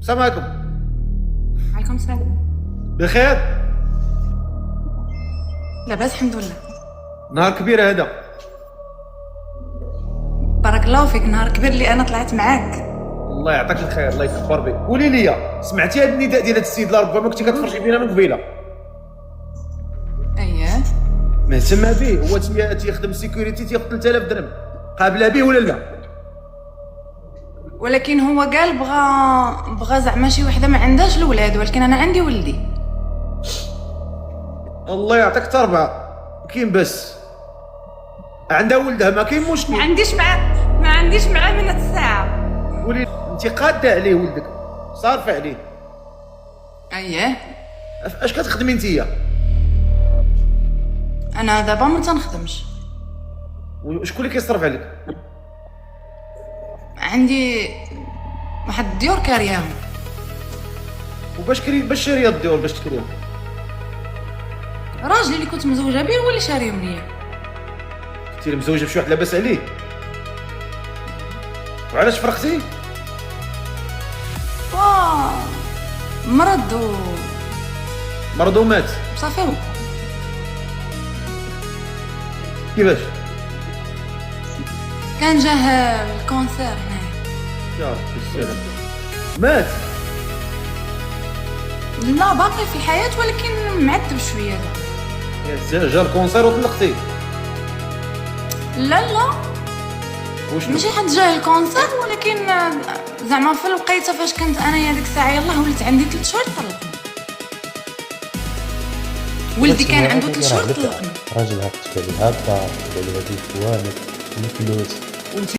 السلام عليكم. عليكم السلام. بخير؟ لاباس الحمد لله. نهار كبير هذا. بارك الله فيك، نهار كبير اللي انا طلعت معاك. الله يعطيك الخير، الله يكبر بك. قولي لي، سمعتي هذا النداء ديال هذا السيد؟ لا ربما كنتي كتفرجي فينا من قبيله. اييه مهتم به، هو تيخدم سيكوريتي، تياخذ 3000 درهم. قابله به ولا لا؟ ولكن هو قال بغى زعما شي وحده ما عندهاش الاولاد، ولكن انا عندي ولدي. الله يعطيك تربع. كاين بس عندها ولدها، ما كاين مشكل. ما عنديش معاه من الساعه. قولي انت قاده عليه ولدك، صارفه عليه. اييه اش كتخدمي انتيا؟ انا دابا ما تنخدمش. وشكون اللي كيصرف عليك؟ عندي واحد الديور كارياهم. وباش شاريه الديور باش تكريهم؟ راجلي اللي كنت مزوجه به هو اللي شاريهم ليا. كنتي مزوجه بشي واحد لاباس عليه؟ وعلاش فرقتي؟ مرض مرض ومات. صافي. كيفاش؟ كان جاه الكونسير هنايا. يا ربي السلام. مات؟ لا باقي في الحياه ولكن معذب شويه. جا الكونسير وطلقتي؟ لا وشنو؟ ماشي حد جاه الكونسير، ولكن زعما في الوقيته فاش كنت انايا ديك الساعه يلاه وليت عندي 3 شهور طلقني. ولدي كان عنده 3 شهور طلقني. راجل هكا لي هكا، ولا هادي فوانك الفلوس.